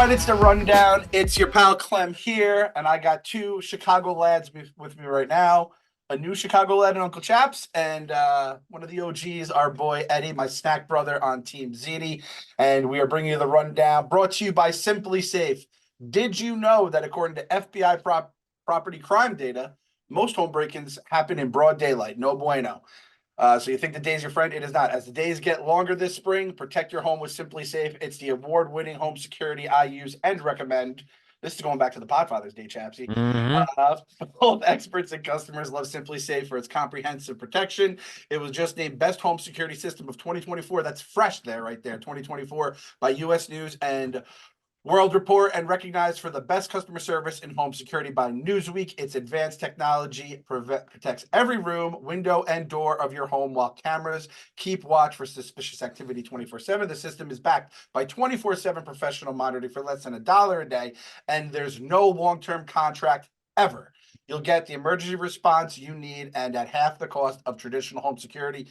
right, it's the rundown. It's your pal Clem here, and I got two Chicago lads with me right now. A new Chicago lad and Uncle Chaps, and one of the OGs, our boy Eddie, my snack brother on Team Ziti. And we are bringing you the rundown, brought to you by SimpliSafe. Did you know that according to FBI property crime data, most home break-ins happen in broad daylight? No bueno. So you think the day's your friend? It is not. As the days get longer this spring, protect your home with SimpliSafe. It's the award-winning home security I use and recommend. This is going back to the Podfather's Day, Chapsy. Both experts and customers love SimpliSafe for its comprehensive protection. It was just named Best Home Security System of 2024. That's fresh there, right there, 2024 by U.S. News and World Report, and recognized for the best customer service in home security by Newsweek. Its advanced technology protects every room, window, and door of your home, while cameras keep watch for suspicious activity 24/7. The system is backed by 24/7 professional monitoring for less than $1 a day, and there's no long-term contract ever. You'll get the emergency response you need and at half the cost of traditional home security.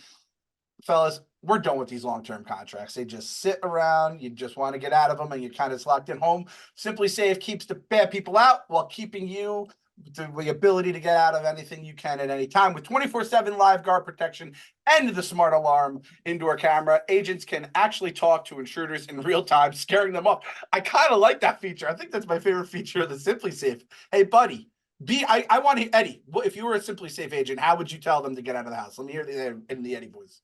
Fellas, we're done with these long-term contracts. They just sit around. You just want to get out of them, and you're kind of locked in home. SimpliSafe keeps the bad people out while keeping you the ability to get out of anything you can at any time. With 24/7 live guard protection and the smart alarm indoor camera, agents can actually talk to intruders in real time, scaring them off. I kind of like that feature. I think that's my favorite feature of the SimpliSafe. Hey, buddy. I want to, Eddie, if you were a SimpliSafe agent, how would you tell them to get out of the house? Let me hear the Eddie voice.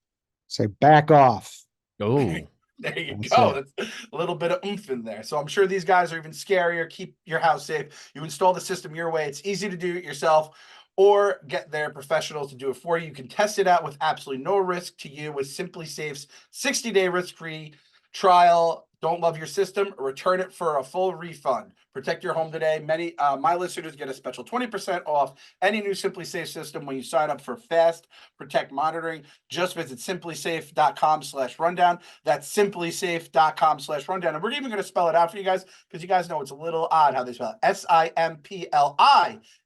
Say back off. Oh, there you go. That's a little bit of oomph in there. So I'm sure these guys are even scarier. Keep your house safe. You install the system your way. It's easy to do it yourself or get their professionals to do it for you. You can test it out with absolutely no risk to you with SimpliSafe's 60-day risk-free trial. Don't love your system? Return it for a full refund. Protect your home today. Many my listeners get a special 20% off any new SimpliSafe system when you sign up for Fast Protect monitoring. Just visit simplisafe.com/rundown. That's simplisafe.com/rundown. And we're even going to spell it out for you guys because you guys know it's a little odd how they spell it.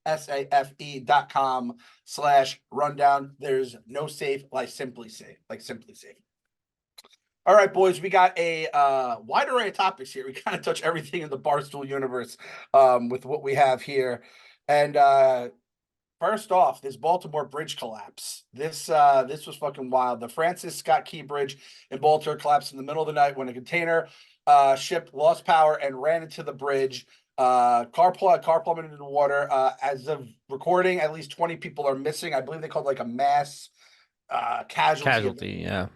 simplisafe.com/rundown. There's no safe like SimpliSafe, All right, boys, we got a wide array of topics here. We kind of touch everything in the Barstool universe with what we have here. And first off, this Baltimore bridge collapse. This was fucking wild. The Francis Scott Key Bridge in Baltimore collapsed in the middle of the night when a container ship lost power and ran into the bridge. Car plummeted into the water. As of recording, at least 20 people are missing. I believe they called like a mass casualty. Yeah.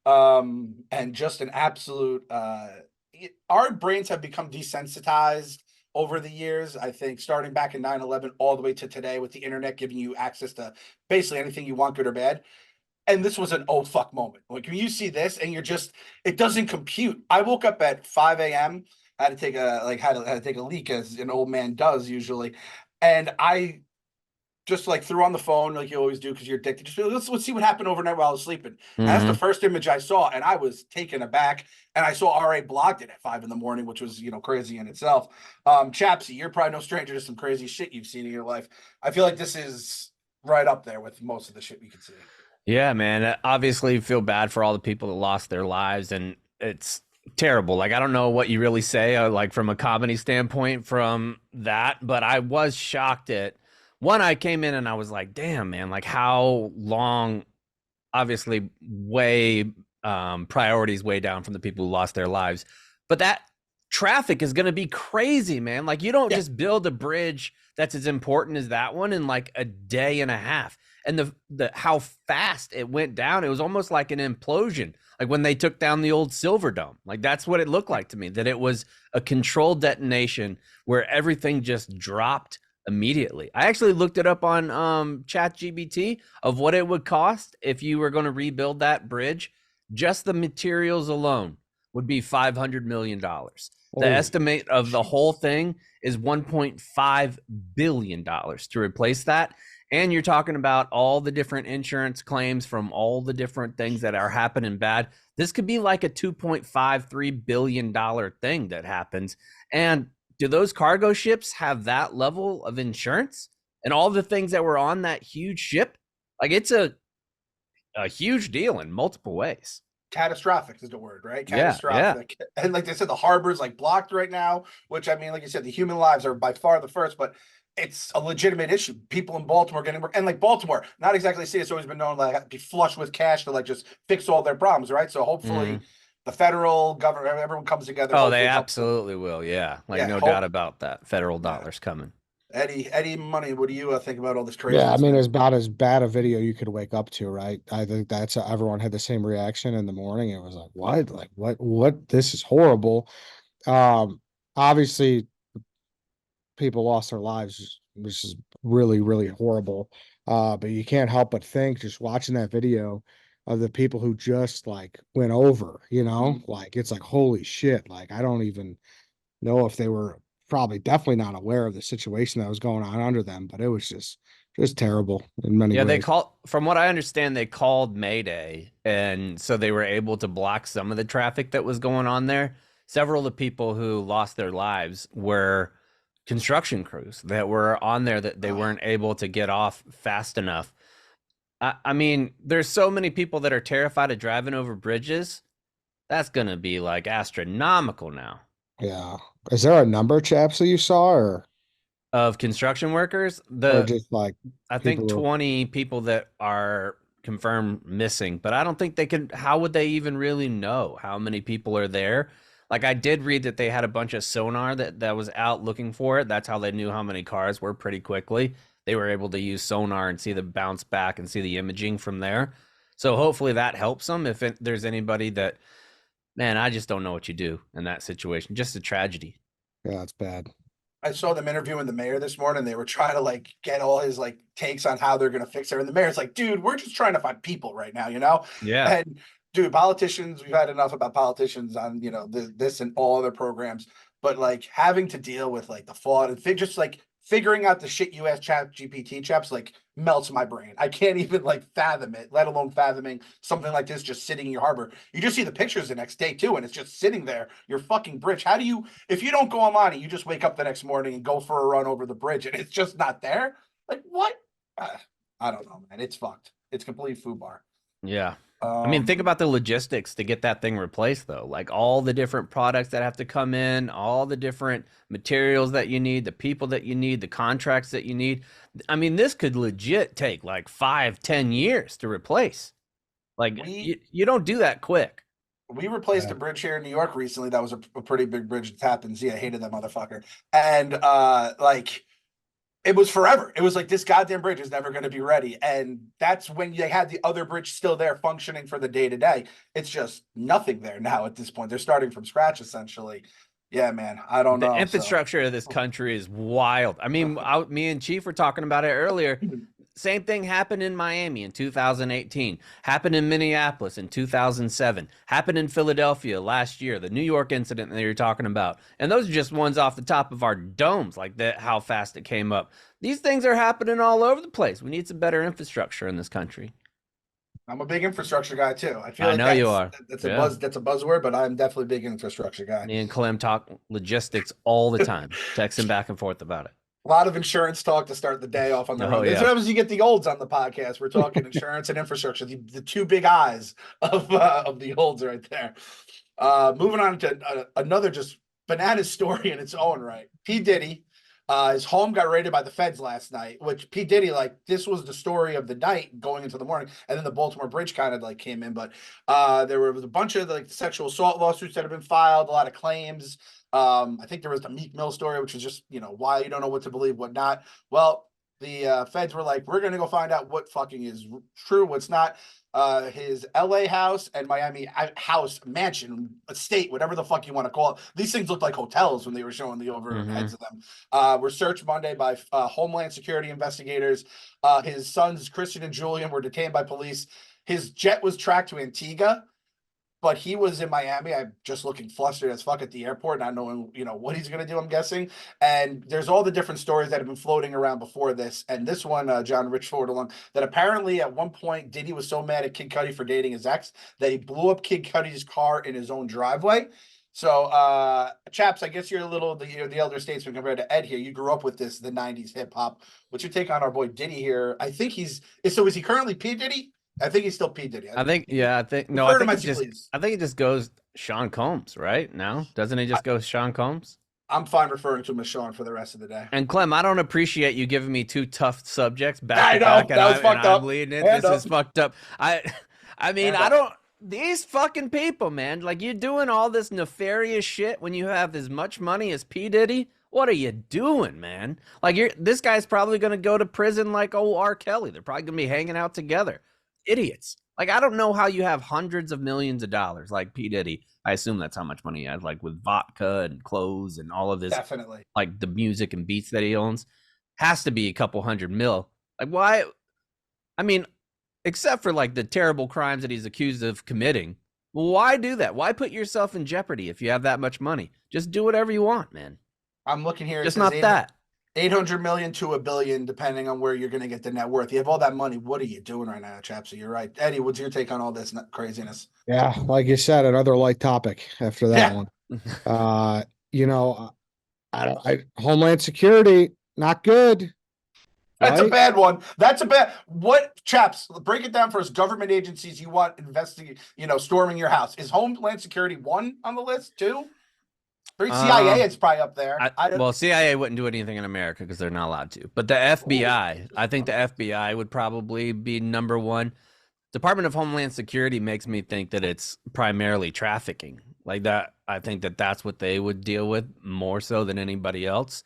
And just an absolute our brains have become desensitized over the years. I think starting back in 9/11 all the way to today, with the internet giving you access to basically anything you want, good or bad. And this was an oh fuck moment. Like when you see this and you're just, it doesn't compute. I woke up at 5 a.m. I had to take had to take a leak, as an old man does usually, and I just like threw on the phone like you always do because you're addicted. Just let's see what happened overnight while I was sleeping. And that's the first image I saw, and I was taken aback. And I saw RA blogged it at 5 in the morning, which was crazy in itself. Chapsy, you're probably no stranger to some crazy shit you've seen in your life. I feel like this is right up there with most of the shit you could see. Yeah, man. Obviously, feel bad for all the people that lost their lives, and it's terrible. Like I don't know what you really say, like from a comedy standpoint from that, but I was shocked at. One, I came in and I was like, damn, man, like how long, obviously way priorities way down from the people who lost their lives. But that traffic is going to be crazy, man. Like you don't just build a bridge that's as important as that one in like a day and a half. And the how fast it went down, it was almost like an implosion. Like when they took down the old Silver Dome. Like that's what it looked like to me, that it was a controlled detonation where everything just dropped immediately. I actually looked it up on ChatGPT of what it would cost if you were going to rebuild that bridge. Just the materials alone would be $500 million. The estimate of the whole thing is $1.5 billion to replace that. And you're talking about all the different insurance claims from all the different things that are happening bad. This could be like a $2.53 billion thing that happens. And do those cargo ships have that level of insurance and all the things that were on that huge ship? Like it's a huge deal in multiple ways. catastrophic is the word, right? Yeah, Catastrophic. And like they said, the harbor's like blocked right now, which I mean, like you said, the human lives are by far the first, but it's a legitimate issue. People in Baltimore getting work, and like Baltimore, not exactly a city it's always been known like be flush with cash to like just fix all their problems, right? So hopefully the federal government, everyone comes together. Oh, they Hopefully helps them. absolutely will. Yeah, like Yeah, no doubt hope. about that. Federal Yeah. dollars coming. Eddie Money, what do you think about all this Yeah, I craziness, mean, man? it's about as bad a video you could wake up to, right? I think that's everyone had the same reaction in the morning. It was like, what? Like, what? This is horrible. Obviously, people lost their lives, which is really, really horrible. But you can't help but think, just watching that video, of the people who just like went over, like it's like, holy shit. Like, I don't even know if they were probably definitely not aware of the situation that was going on under them, but it was just terrible in many Yeah, they ways. call from what I understand, they called Mayday, and so they were able to block some of the traffic that was going on there. Several of the people who lost their lives were construction crews that were on there that they weren't able to get off fast enough. I mean, there's so many people that are terrified of driving over bridges. That's gonna be like astronomical now. Yeah. Is there a number, chaps, that you saw, Of construction workers, or the just like I people think who, 20 people that are confirmed missing, but I don't think they can. How would they even really know how many people are there? Like I did read that they had a bunch of sonar that was out looking for it. That's how they knew how many cars were pretty quickly. They were able to use sonar and see the bounce back and see the imaging from there. So hopefully that helps them. If there's anybody that, man, I just don't know what you do in that situation. Just a tragedy. yeah, it's bad. I saw them interviewing the mayor this morning. They were trying to like get all his like takes on how they're gonna fix it. And the mayor's like, dude, we're just trying to find people right now, you know? Yeah. And dude, politicians, we've had enough about politicians on, this and all other programs, but like having to deal with like the fraud and just like figuring out the shit you ask Chat GPT chaps like melts my brain. I can't even like fathom it, let alone fathoming something like this just sitting in your harbor. You just see the pictures the next day too, and it's just sitting there, your fucking bridge. How do you, if you don't go online and you just wake up the next morning and go for a run over the bridge and it's just not there? Like what? I don't know, man. It's fucked. It's complete foobar. Yeah. I mean, think about the logistics to get that thing replaced, though. Like all the different products that have to come in, all the different materials that you need, the people that you need, the contracts that you need. I mean, this could legit take like 5-10 years to replace. Like you don't do that quick. We replaced Yeah. a bridge here in New York recently. That was a pretty big bridge that happened. Yeah, I hated that motherfucker. And like it was forever. It was like this goddamn bridge is never going to be ready. And that's when they had the other bridge still there functioning for the day to day. It's just nothing there now at this point. They're starting from scratch essentially. Yeah, man. I don't The know. infrastructure of this country is wild. I mean, me and Chief were talking about it earlier. Same thing happened in Miami in 2018, happened in Minneapolis in 2007, happened in Philadelphia last year, the New York incident that you're talking about. And those are just ones off the top of our domes, like that, how fast it came up. These things are happening all over the place. We need some better infrastructure in this country. I'm a big infrastructure guy too. I feel I like know you are. that's Yeah. that's a buzzword, but I'm definitely a big infrastructure guy. Me and Clem talk logistics all the time, texting back and forth about it. A lot of insurance talk to start the day off on the Oh, road. That's yeah. what happens when you get the olds on the podcast. We're talking insurance and infrastructure, the two big eyes of the olds right there. Moving on to another just bananas story in its own right. P. Diddy, his home got raided by the feds last night, which P. Diddy, like, this was the story of the night going into the morning. And then the Baltimore Bridge kind of like came in. But there was a bunch of like sexual assault lawsuits that have been filed, a lot of claims. I think there was the Meek Mill story, which was just, why you don't know what to believe, what not. Well, the feds were like, we're going to go find out what fucking is true, what's not. His LA house and Miami house, mansion, estate, whatever the fuck you want to call it. These things looked like hotels when they were showing the overheads of them. Were searched Monday by Homeland Security investigators. His sons, Christian and Julian, were detained by police. His jet was tracked to Antigua, but he was in Miami. I'm just looking flustered as fuck at the airport, not knowing, what he's going to do, I'm guessing. And there's all the different stories that have been floating around before this. And this one, John Rich forward along, that apparently at one point, Diddy was so mad at Kid Cudi for dating his ex that he blew up Kid Cudi's car in his own driveway. So, chaps, I guess you're the elder statesman compared to Ed here. You grew up with the 90s hip hop. What's your take on our boy Diddy here? I think is he currently P. Diddy? I think he's still P Diddy. I think no, Refer to him as you please. I think it just goes Sean Combs, right? No, doesn't he just go Sean Combs? I'm fine referring to him as Sean for the rest of the day. And Clem, I don't appreciate you giving me two tough subjects I back to know, back, and that was fucked up. I'm leading it. Hand This up. is fucked up. I mean, Hand I up. don't. These fucking people, man. Like, you're doing all this nefarious shit when you have as much money as P Diddy. What are you doing, man? Like, this guy's probably gonna go to prison like old R. Kelly. They're probably gonna be hanging out together. Idiots. Like, I don't know how you have hundreds of millions of dollars like P Diddy. I assume that's how much money he has, like with vodka and clothes and all of this. Definitely. Like the music and beats that he owns, has to be a couple $100 million. Like, why? I mean, except for like the terrible crimes that he's accused of committing. Well, why do that? Why put yourself in jeopardy if you have that much money? Just do whatever you want, man. I'm looking here. Just not that. 800 million to $1 billion, depending on where you're going to get the net worth. You have all that money. What are you doing right now, Chapsy? You're right. Eddie, what's your take on all this craziness? Yeah, like you said, another light topic after that Yeah. one. You know, Homeland Security, not good. That's a right? bad one. That's a bad. What, Chaps? Break it down for us. Government agencies you want investigating, storming your house. Is Homeland Security 1 on the list? 2? 3? CIA is probably up there. Well, CIA wouldn't do anything in America because they're not allowed to. But the FBI, I think the FBI would probably be number 1. Department of Homeland Security makes me think that it's primarily trafficking. Like that, I think that that's what they would deal with more so than anybody else.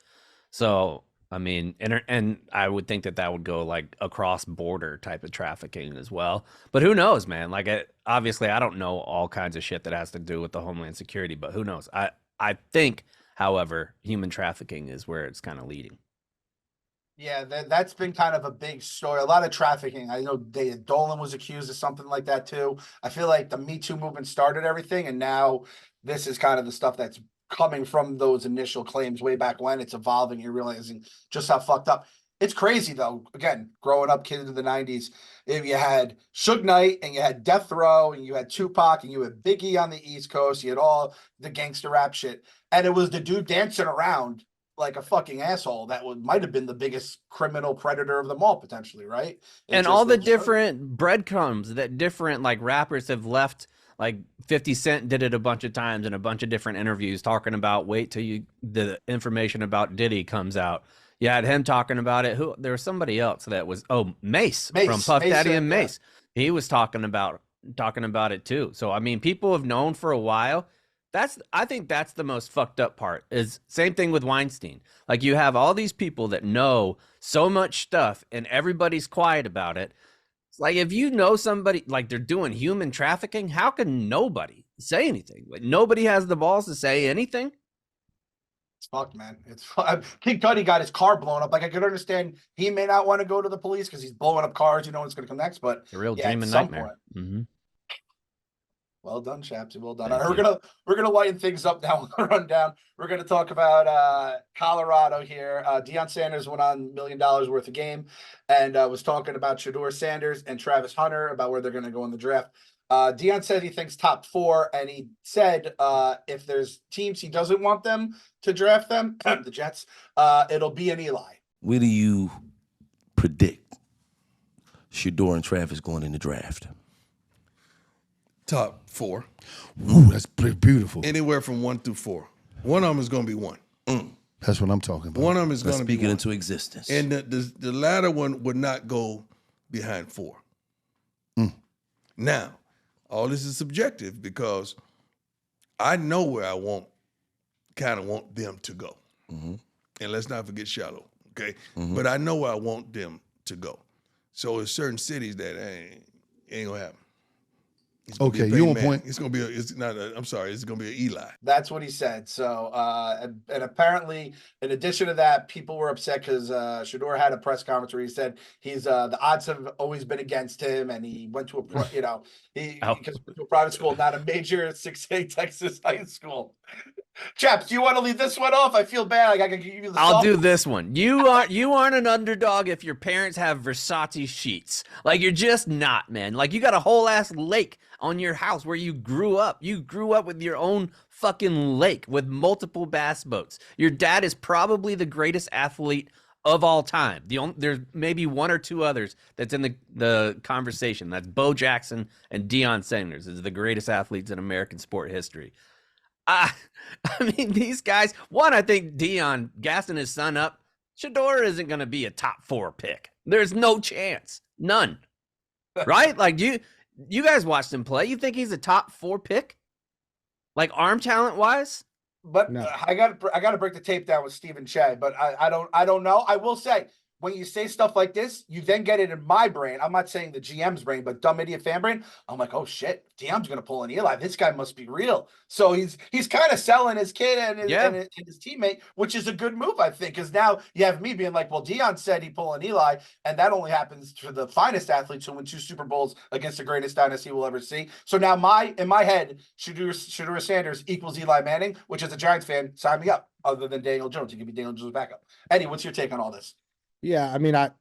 So, I mean, and I would think that that would go like across border type of trafficking as well. But who knows, man? Like, obviously, I don't know all kinds of shit that has to do with the Homeland Security, but who knows? I think, however, human trafficking is where it's kind of leading. Yeah, that's been kind of a big story. A lot of trafficking. I know Dolan was accused of something like that too. I feel like the Me Too movement started everything, and now this is kind of the stuff that's coming from those initial claims way back when. It's evolving. You're realizing just how fucked up. It's crazy though. Again, growing up, kid in the '90s, if you had Suge Knight and you had Death Row and you had Tupac and you had Biggie on the East Coast, you had all the gangster rap shit, and it was the dude dancing around like a fucking asshole that might have been the biggest criminal predator of them all potentially, right? And all the different breadcrumbs that different like rappers have left. Like 50 Cent did it a bunch of times in a bunch of different interviews talking about wait till the information about Diddy comes out. You had him talking about it. There was somebody else that was Mace from Puff Daddy and Mace. Yeah. He was talking about it too. So I mean, people have known for a while. I think that's the most fucked up part. Is same thing with Weinstein. Like, you have all these people that know so much stuff and everybody's quiet about it. It's like, if you know somebody like they're doing human trafficking, how can nobody say anything? Like, nobody has the balls to say anything. It's fucked, man. It's Kid Cudi got his car blown up. Like, I could understand he may not want to go to the police because he's blowing up cars. You know what's going to come next, but it's a real dream and nightmare. Mm-hmm. Well done, Chapsy. Well done. We're gonna lighten things up now on the rundown. We're gonna talk about Colorado here. Deion Sanders went on $1 million worth of game and was talking about Shedeur Sanders and Travis Hunter about where they're gonna go in the draft. Deion said he thinks top 4, and he said if there's teams he doesn't want them to draft them, the Jets, it'll be an Eli. Where do you predict Shedeur and Travis going in the draft? Top 4. Ooh, that's beautiful. Anywhere from 1 through 4. One of them is going to be 1. That's what I'm talking about. One of them is going to be speak it 1. into existence. And the latter one would not go behind 4. Now, all this is subjective because I know where I want them to go. Mm-hmm. And let's not forget Shallow, okay? Mm-hmm. But I know where I want them to go. So there's certain cities that ain't going to happen. Okay, you on point. It's gonna be. It's gonna be an Eli. That's what he said. So, and apparently, in addition to that, people were upset because Shedeur had a press conference where he said the odds have always been against him, and he went to because he went to a private school, not a major 6A Texas high school. Chaps, do you want to leave this one off? I feel bad. Like I can give you the. I'll do this one. You aren't an underdog if your parents have Versace sheets. Like, you're just not, man. Like, you got a whole ass lake on your house where you grew up. You grew up with your own fucking lake with multiple bass boats. Your dad is probably the greatest athlete of all time. There's maybe one or two others that's in the conversation. That's Bo Jackson and Deion Sanders is the greatest athletes in American sport history. I mean, these guys. One, I think Deion gassing his son up. Shedeur isn't going to be a top 4 pick. There's no chance, none. Right? Like you guys watched him play. You think he's a top 4 pick? Like arm talent wise? But No. I got to break the tape down with Stephen Che. But I don't know. I will say, when you say stuff like this, you then get it in my brain. I'm not saying the GM's brain, but dumb idiot fan brain. I'm like, oh shit, Deion's gonna pull an Eli. This guy must be real. So he's kind of selling his kid and his teammate, which is a good move, I think. Because now you have me being like, well, Deion said he pull an Eli, and that only happens to the finest athletes who win 2 Super Bowls against the greatest dynasty we'll ever see. So now in my head, Shedeur Sanders equals Eli Manning, which as a Giants fan, sign me up. Other than Daniel Jones, you give me Daniel Jones backup. Eddie, what's your take on all this? Yeah, I mean, I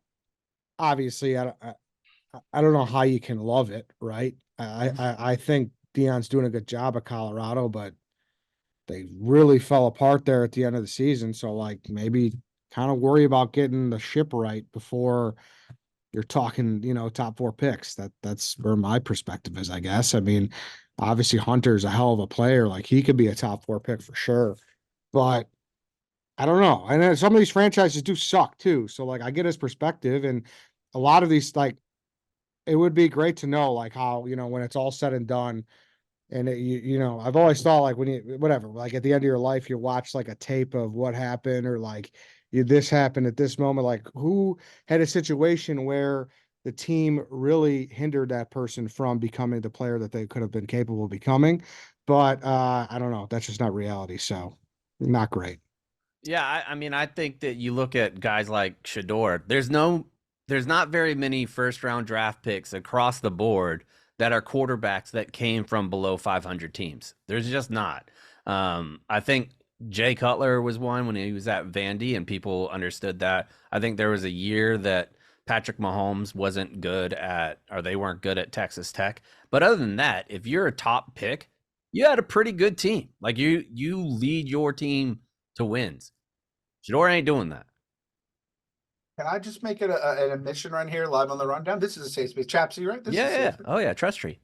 don't know how you can love it, right? I think Deion's doing a good job at Colorado, but they really fell apart there at the end of the season. So like maybe kind of worry about getting the ship right before you're talking, top 4 picks. That's where my perspective is, I guess. I mean, obviously Hunter's a hell of a player. Like he could be a top 4 pick for sure, but I don't know. And then some of these franchises do suck too. So like I get his perspective, and a lot of these, like, it would be great to know like how, when it's all said and done. And I've always thought like when whatever, like at the end of your life, you watch like a tape of what happened, or like this happened at this moment, like who had a situation where the team really hindered that person from becoming the player that they could have been capable of becoming. But I don't know. That's just not reality. So not great. Yeah, I mean, I think that you look at guys like Shedeur. There's not very many first-round draft picks across the board that are quarterbacks that came from below 500 teams. There's just not. I think Jay Cutler was one when he was at Vandy, and people understood that. I think there was a year that Patrick Mahomes wasn't good at, or they weren't good at Texas Tech. But other than that, if you're a top pick, you had a pretty good team. Like you lead your team to wins. Shedeur ain't doing that. Can I just make it an admission right here, live on the rundown? This is a safe space. Chapsy, right? This is Yeah. safe. Oh yeah, trust tree.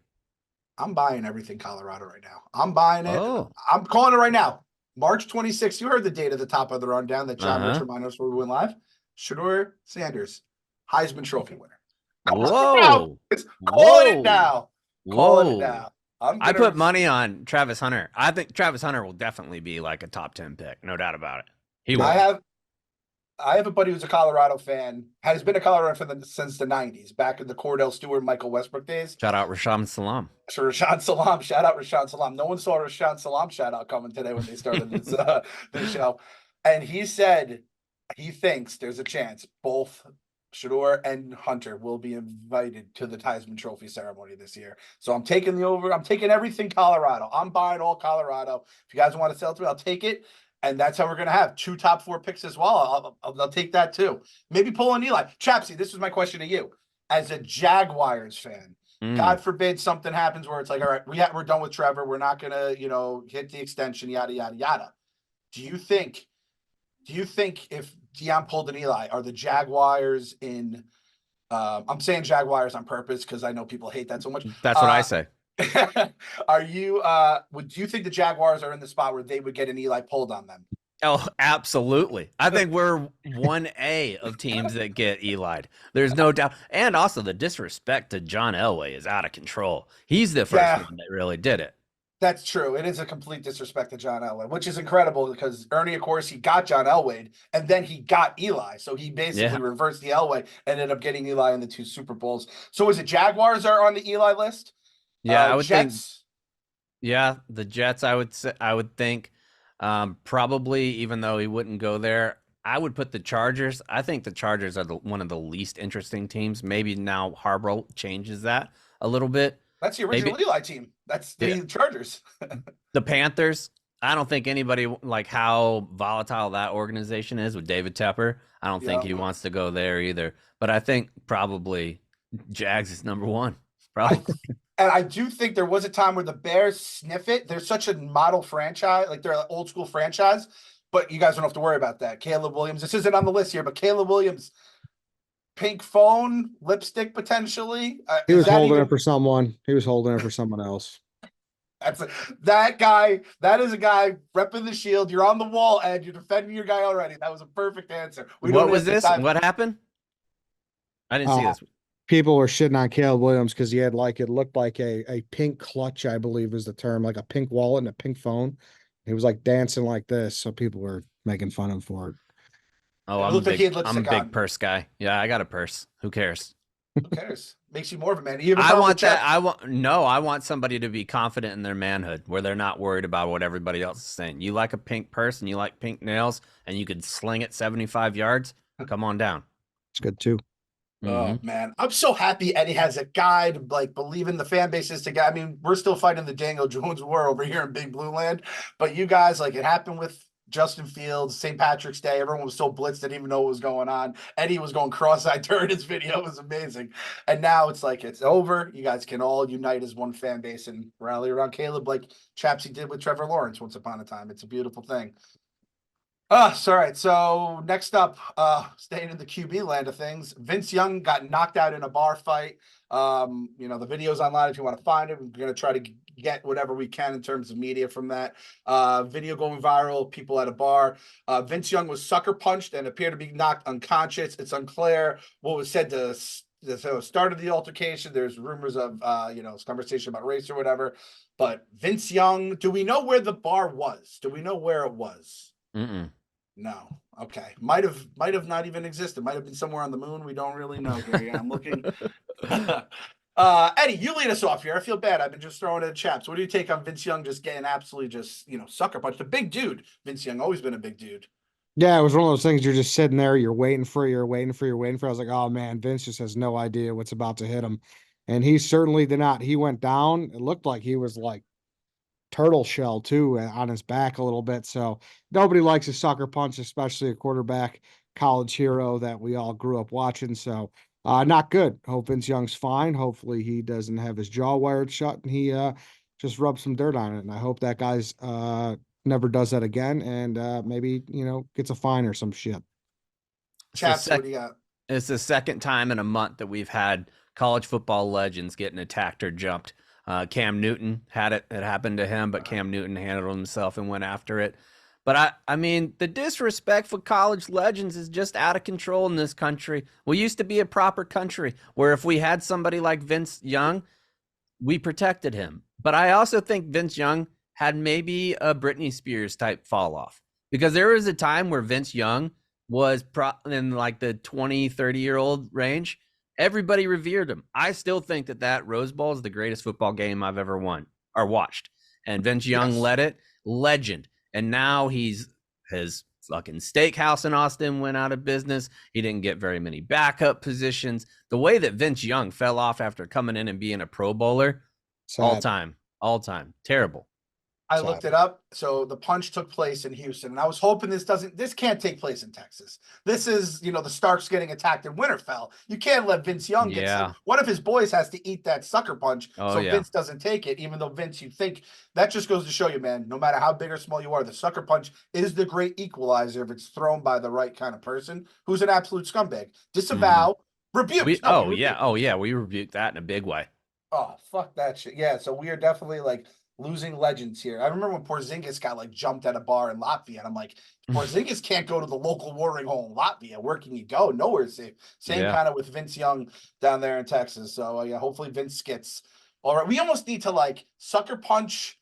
I'm buying everything Colorado right now. I'm buying it. Oh. I'm calling it right now. March 26th. You heard the date at the top of the rundown that John Rich reminded us where we went live. Shedeur Sanders, Heisman Trophy winner. Whoa. Calling it now. Calling it now. I put money on Travis Hunter. I think Travis Hunter will definitely be like a top 10 pick. No doubt about it. He will. I have a buddy who's a Colorado fan, has been a Colorado fan since the 90s, back in the Cordell Stewart, Michael Westbrook days. Shout out Rashaan Salam. So Rashaan Salam. Shout out Rashaan Salam. No one saw Rashaan Salam shout out coming today when they started this show. And he said he thinks there's a chance both Shedeur and Hunter will be invited to the Heisman Trophy ceremony this year. So I'm taking the over. I'm taking everything Colorado. I'm buying all Colorado. If you guys want to sell it to me, I'll take it. And that's how we're going to have 2 top 4 picks as well. I'll take that too. Maybe pull an Eli. Chapsy, this was my question to you. As a Jaguars fan, God forbid something happens where it's like, all right, we're done with Trevor. We're not going to, hit the extension, yada, yada, yada. Do you think if Deion pulled an Eli, are the Jaguars in I'm saying Jaguars on purpose because I know people hate that so much. That's what I say. Are you do you think the Jaguars are in the spot where they would get an Eli pulled on them? Oh, absolutely. I think we're 1A of teams that get Eli'd. There's no doubt. And also the disrespect to John Elway is out of control. He's the first one that really did it. That's true. It is a complete disrespect to John Elway, which is incredible because Ernie, of course, he got John Elway and then he got Eli. So he basically reversed the Elway and ended up getting Eli in the 2 Super Bowls. So is it Jaguars are on the Eli list? Yeah, I would Jets. think. Yeah, the Jets. I would think probably, even though he wouldn't go there, I would put the Chargers. I think the Chargers are one of the least interesting teams. Maybe now Harbaugh changes that a little bit. That's the original Eli team. That's the Chargers. The Panthers. I don't think anybody like how volatile that organization is with David Tepper. I don't think he wants to go there either. But I think probably Jags is number 1. Probably. And I do think there was a time where the Bears sniff it. They're such a model franchise, like they're an old school franchise. But you guys don't have to worry about that. Caleb Williams, this isn't on the list here, but Caleb Williams, pink phone, lipstick potentially. He was holding it for someone. He was holding it for someone else. That guy, that is a guy repping the Shield. You're on the wall, Ed. You're defending your guy already. That was a perfect answer. What was this? What happened? I didn't see this. People were shitting on Caleb Williams because he had it looked like a pink clutch, I believe is the term, like a pink wallet and a pink phone. He was like dancing like this, so people were making fun of him for it. Oh, I'm a big purse guy. Yeah, I got a purse. Who cares? Who cares? Makes you more of a man. I want that. I want somebody to be confident in their manhood, where they're not worried about what everybody else is saying. You like a pink purse and you like pink nails, and you could sling it 75 yards. Come on down. It's good too. Oh man, I'm so happy Eddie has a guy to believe in the fan bases together. I mean, we're still fighting the Daniel Jones war over here in Big Blue Land, but you guys, it happened with Justin Fields, St. Patrick's Day. Everyone was so blitzed, didn't even know what was going on. Eddie was going cross-eyed during his video. It was amazing. And now it's it's over. You guys can all unite as one fan base and rally around Caleb like Chapsy did with Trevor Lawrence once upon a time. It's a beautiful thing. All right. So next up, staying in the QB land of things, Vince Young got knocked out in a bar fight. The video's online if you want to find it. We're going to try to get whatever we can in terms of media from that. Video going viral, people at a bar. Vince Young was sucker punched and appeared to be knocked unconscious. It's unclear what was said to the start of the altercation. There's rumors of, conversation about race or whatever. But Vince Young, do we know where the bar was? Do we know where it was? Mm-mm. No. Okay. Might have not even existed. Might have been somewhere on the moon. We don't really know, Gary. I'm looking. Eddie, you lead us off here. I feel bad. I've been just throwing it at chaps. What do you take on Vince Young just getting absolutely sucker punched? A big dude. Vince Young, always been a big dude. Yeah, it was one of those things you're just sitting there, you're waiting for. I was like, oh man, Vince just has no idea what's about to hit him. And he certainly did not. He went down. It looked like he was turtle shell too on his back a little bit. So nobody likes a sucker punch, especially a quarterback, college hero that we all grew up watching. So not good. Hope Vince Young's fine. Hopefully he doesn't have his jaw wired shut and he just rubs some dirt on it. And I hope that guy's never does that again and maybe, gets a fine or some shit. Chaps, what do you got? It's the second time in a month that we've had college football legends getting attacked or jumped. Cam Newton it happened to him, but Cam Newton handled himself and went after it. But I mean, the disrespect for college legends is just out of control in this country. We used to be a proper country where if we had somebody like Vince Young, we protected him. But I also think Vince Young had maybe a Britney Spears type fall off, because there was a time where Vince Young was in the 20, 30-year-old range. Everybody revered him. I still think that Rose Bowl is the greatest football game I've ever won or watched. And Vince Young led it. Legend. And now his fucking steakhouse in Austin went out of business. He didn't get very many backup positions. The way that Vince Young fell off after coming in and being a Pro Bowler, all time. Terrible. I looked it up. So the punch took place in Houston, and I was hoping this can't take place in Texas. This is, the Starks getting attacked in Winterfell. You can't let Vince Young get one of his boys has to eat that sucker punch. Vince doesn't take it, even though Vince, you think that just goes to show you, man, no matter how big or small you are, the sucker punch is the great equalizer if it's thrown by the right kind of person who's an absolute scumbag. Disavow, rebuke. We rebuke that in a big way. Oh, fuck that shit. Yeah, so we are definitely losing legends here. I remember when Porzingis got jumped at a bar in Latvia, and I'm like, Porzingis can't go to the local watering hole in Latvia. Where can you go? Nowhere safe. Same kind of with Vince Young down there in Texas. So hopefully Vince gets all right. We almost need to sucker punch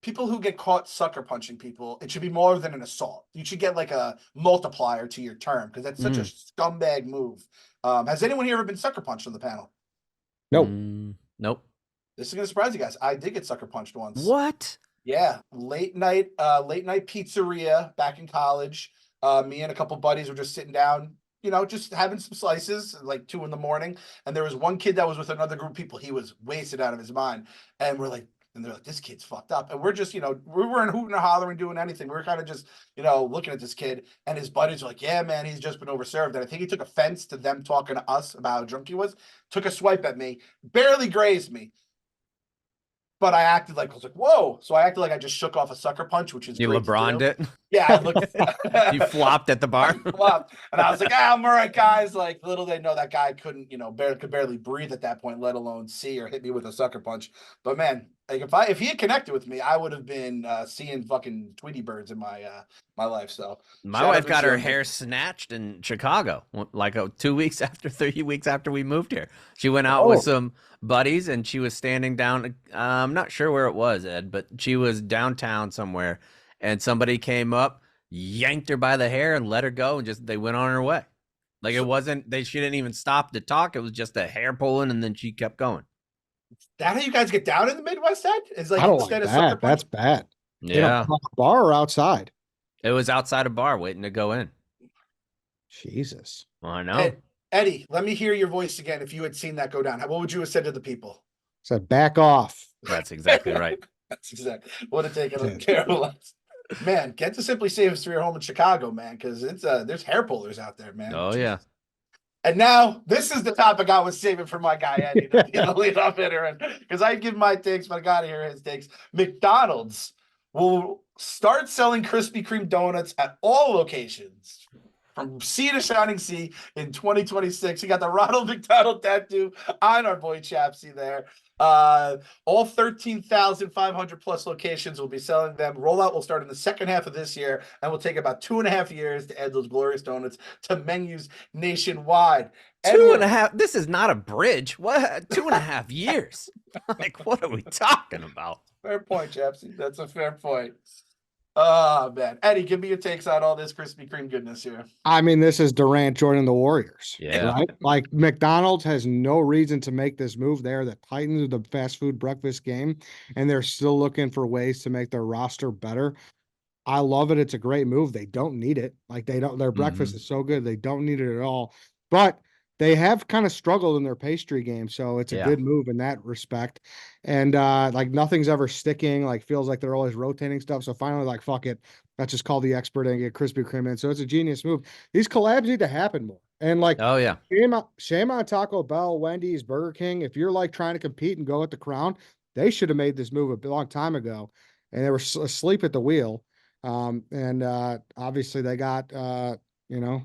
people who get caught sucker punching people. It should be more than an assault. You should get a multiplier to your term, because that's such a scumbag move. Has anyone here ever been sucker punched on the panel? Nope. Nope. This is gonna surprise you guys. I did get sucker punched once. What? Yeah, late night pizzeria back in college. Me and a couple buddies were just sitting down, just having some slices, 2 a.m. And there was one kid that was with another group of people. He was wasted out of his mind, and they're like, this kid's fucked up. And we're just, we weren't hooting or hollering, doing anything. We were kind of just, looking at this kid, and his buddies were like, yeah, man, he's just been overserved. And I think he took offense to them talking to us about how drunk he was. Took a swipe at me, barely grazed me. But I acted I was like, whoa. So I acted like I just shook off a sucker punch, which is you great LeBron'd it. Yeah, I looked. You flopped at the bar. Flopped. And I was like, I'm all right, guys. Like, little they know that guy couldn't, could barely breathe at that point, let alone see or hit me with a sucker punch. But man, like if he had connected with me, I would have been seeing fucking Tweety birds in my life. So My wife got her hair snatched in Chicago, like 2 weeks after, 3 weeks after we moved here. She went out with some buddies, and she was standing down. I'm not sure where it was, Ed, but she was downtown somewhere, and somebody came up, yanked her by the hair, and let her go, and they went on her way. Like it wasn't. She didn't even stop to talk. It was just a hair pulling, and then she kept going. That how you guys get down in the Midwest, Ed? Is like I don't instead like of sucker that. That's punch? bad. Yeah, Bar or outside? it was outside a bar waiting to go in. Jesus. Well, I know. Eddie, let me hear your voice again. If you had seen that go down, what would you have said to the people? Said back off. That's exactly right. That's exactly would have taken care of us. Man, get to SimpliSafe for your home in Chicago, man, because it's there's hair pullers out there, man. Oh yeah. And now this is the topic I was saving for my guy Eddie to be the lead off hitter, because I give my takes, but I gotta hear his takes. McDonald's will start selling Krispy Kreme donuts at all locations from sea to shining sea in 2026. We got the Ronald McDonald tattoo on our boy Chapsy there. All 13,500 plus locations will be selling them. Rollout will start in the second half of this year and will take about 2.5 years to add those glorious donuts to menus nationwide. 2.5. This is not a bridge. What? 2.5 years? Like, what are we talking about? Fair point, Chapsy. That's a fair point. Oh, man. Eddie, give me your takes on all this Krispy Kreme goodness here. I mean, this is Durant joining the Warriors. Yeah. Right? Like, McDonald's has no reason to make this move. They're the titans of the fast food breakfast game, and they're still looking for ways to make their roster better. I love it. It's a great move. They don't need it. Like, their breakfast is so good. They don't need it at all. But they have kind of struggled in their pastry game, so it's a good move in that respect. And like nothing's ever sticking, like feels like they're always rotating stuff. So finally, like, fuck it, let's just call the expert and get Krispy Kreme in. So it's a genius move. These collabs need to happen more. And like, oh yeah, shame on Taco Bell, Wendy's, Burger King. If you're like trying to compete and go at the crown, they should have made this move a long time ago, and they were asleep at the wheel. And obviously they got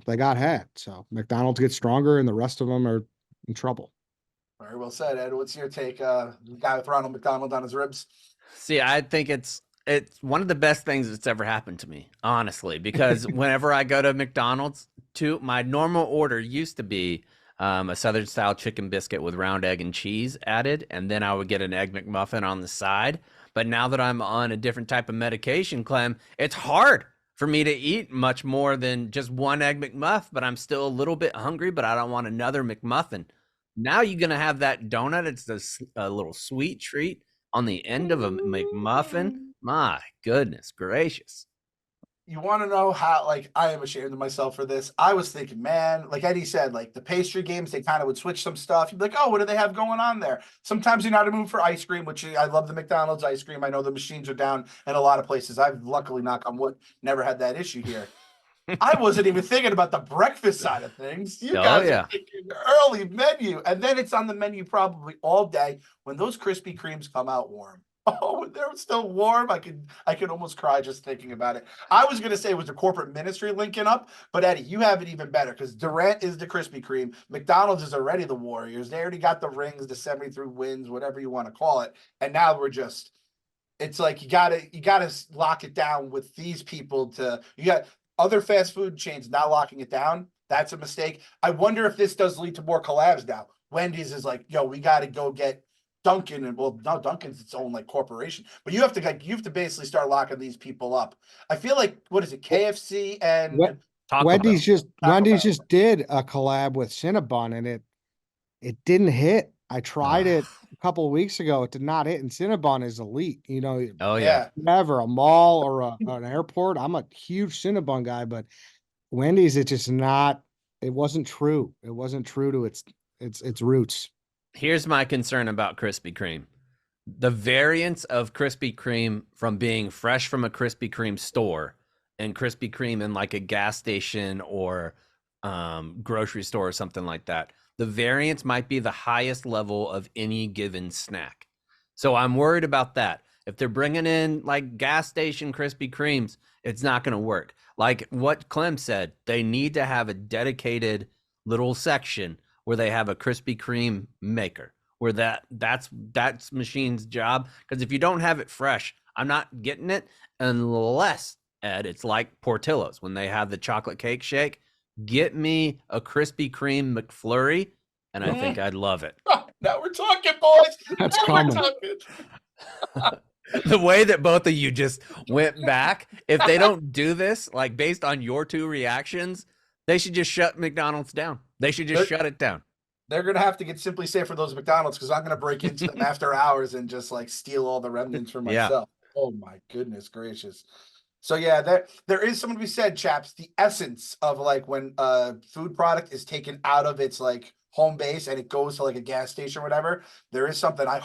they got had. So McDonald's gets stronger and the rest of them are in trouble. Very well said, Ed. What's your take? The guy with Ronald McDonald on his ribs. See, I think it's one of the best things that's ever happened to me, honestly, because whenever I go to McDonald's, my normal order used to be a Southern style chicken biscuit with round egg and cheese added, and then I would get an Egg McMuffin on the side. But now that I'm on a different type of medication, Clem, it's hard for me to eat much more than just one Egg McMuffin, but I'm still a little bit hungry, but I don't want another McMuffin. Now you're going to have that donut. It's a little sweet treat on the end of a McMuffin. My goodness gracious. You want to know how, like, I am ashamed of myself for this. I was thinking, man, like Eddie said, like the pastry games, they kind of would switch some stuff. You'd be like, oh, what do they have going on there? Sometimes you're not a move for ice cream, which I love the McDonald's ice cream. I know the machines are down in a lot of places. I've luckily, knock on wood, never had that issue here. I wasn't even thinking about the breakfast side of things. You guys are thinking early menu, and then it's on the menu probably all day when those Krispy Kremes come out warm. Oh, when they're still warm, I could almost cry just thinking about it. I was gonna say it was the corporate ministry linking up, but Eddie, you have it even better because Durant is the Krispy Kreme. McDonald's is already the Warriors. They already got the rings, the 73 wins, whatever you want to call it, and now we're just. It's like you gotta lock it down with these people. You got other fast food chains not locking it down. That's a mistake. I wonder if this does lead to more collabs now. Wendy's is like, yo, we got to go get Dunkin', and well, no, Dunkin's its own like corporation, but you have to basically start locking these people up. I feel like what is it, KFC and Wendy's just did a collab with Cinnabon, and it didn't hit. I tried it a couple of weeks ago. It did not hit, and Cinnabon is elite. You know, oh yeah, never a mall or an airport. I'm a huge Cinnabon guy, but Wendy's, it's just not. It wasn't true. It wasn't true to its roots. Here's my concern about Krispy Kreme. The variance of Krispy Kreme from being fresh from a Krispy Kreme store and Krispy Kreme in like a gas station or grocery store or something like that. The variance might be the highest level of any given snack. So I'm worried about that. If they're bringing in like gas station Krispy Kremes, it's not going to work. Like what Clem said, they need to have a dedicated little section where they have a Krispy Kreme maker, where that's machine's job. Because if you don't have it fresh, I'm not getting it unless, Ed, it's like Portillo's when they have the chocolate cake shake. Get me a Krispy Kreme McFlurry, and I think I'd love it. Now we're talking, boys. That's Now common. we're talking. The way that both of you just went back, if they don't do this, like based on your two reactions, they should just shut McDonald's down. They should just shut it down. They're gonna have to get SimpliSafe for those McDonald's because I'm gonna break into them after hours and just like steal all the remnants for myself. Oh my goodness gracious. So yeah, there is something to be said, chaps. The essence of like when a food product is taken out of its like home base and it goes to like a gas station or whatever, there is something. I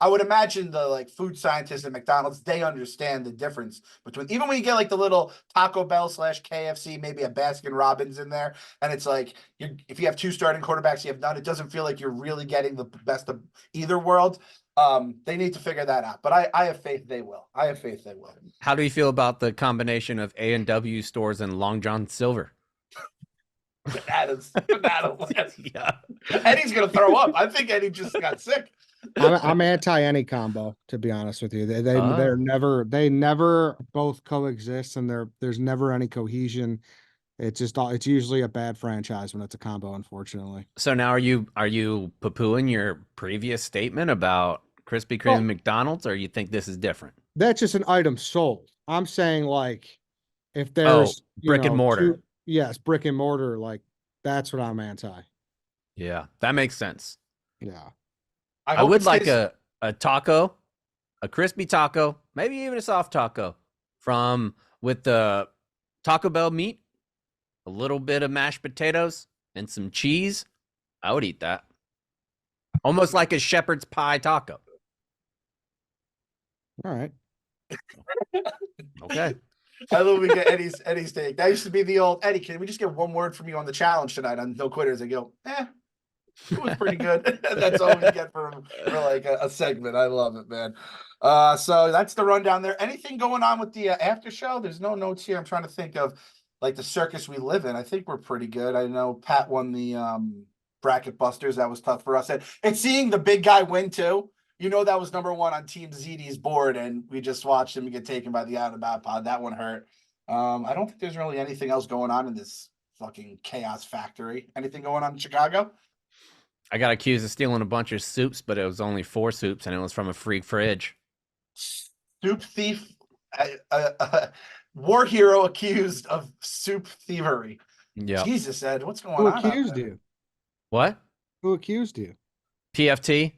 would imagine the like food scientists at McDonald's, they understand the difference between, even when you get like the little Taco Bell / KFC, maybe a Baskin Robbins in there, and it's like if you have 2 starting quarterbacks, you have none. It doesn't feel like you're really getting the best of either world. They need to figure that out, but I have faith they will. I have faith they will. How do you feel about the combination of A&W stores and Long John Silver? Bananas. Yeah. Eddie's gonna throw up. I think Eddie just got sick. I'm anti any combo, to be honest with you. They never both coexist, and there's never any cohesion. It's usually a bad franchise when it's a combo, unfortunately. So now are you poo-pooing your previous statement about Krispy Kreme and McDonald's, or you think this is different? That's just an item sold. I'm saying like if there's brick and mortar. Yes, brick and mortar, like that's what I'm anti. Yeah, that makes sense. Yeah. I would like a taco, a crispy taco, maybe even a soft taco with the Taco Bell meat, a little bit of mashed potatoes, and some cheese. I would eat that. Almost like a shepherd's pie taco. All right. Okay. I love we get Eddie's take. That used to be the old Eddie. Can we just get one word from you on the challenge tonight on No Quitters? I go, it was pretty good. That's all we get for like a segment. I love it, man. So that's the rundown there. Anything going on with the after show? There's no notes here. I'm trying to think of like the circus we live in. I think we're pretty good. I know Pat won the bracket busters. That was tough for us. And seeing the big guy win too. You know that was number 1 on Team ZD's board, and we just watched him get taken by the out and about pod. That one hurt. I don't think there's really anything else going on in this fucking chaos factory. Anything going on in Chicago? I got accused of stealing a bunch of soups, but it was only 4 soups, and it was from a free fridge. Soup thief, war hero accused of soup thievery. Yeah. Jesus, Ed, what's going Who on? accused you? What? Who accused you? PFT.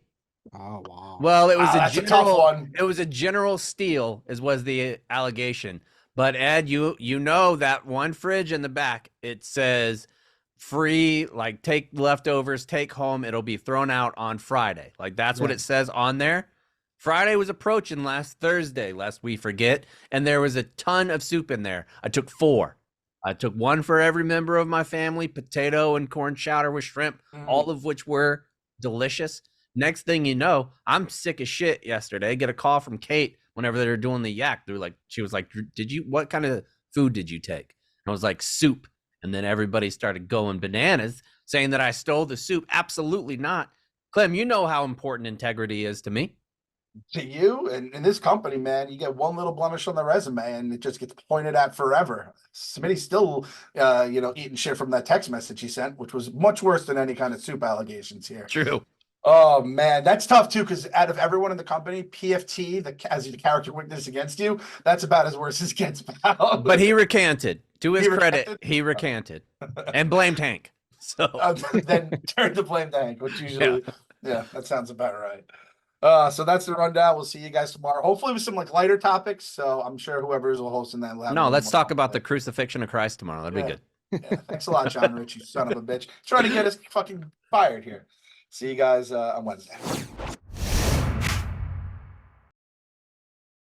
Oh wow. Well, it was Wow, that's a tough one. It was a general steal, was the allegation. But Ed, you know that one fridge in the back, it says free, like take leftovers, take home. It'll be thrown out on Friday. Like that's what it says on there. Friday was approaching last Thursday, lest we forget, and there was a ton of soup in there. I took 4. I took 1 for every member of my family, potato and corn chowder with shrimp, all of which were delicious. Next thing you know, I'm sick as shit yesterday. Get a call from Kate whenever they were doing the yak. She was like, what kind of food did you take? And I was like, soup. And then everybody started going bananas saying that I stole the soup. Absolutely not. Clem, you know how important integrity is to me. To you and in this company, man, you get one little blemish on the resume and it just gets pointed at forever. Smitty's still, eating shit from that text message he sent, which was much worse than any kind of soup allegations here. True. Oh man, that's tough too, because out of everyone in the company, PFT, as the character witness against you, that's about as worse as it gets, pal. But he recanted. To his credit, he recanted and blamed Hank. So then turned to blame the Hank, which usually, yeah, that sounds about right. So that's the rundown. We'll see you guys tomorrow. Hopefully with some like lighter topics. So I'm sure whoever is hosting that. No, let's talk about the crucifixion of Christ tomorrow. That'd be good. Yeah, thanks a lot, John Rich, you son of a bitch. Trying to get us fucking fired here. See you guys on Wednesday.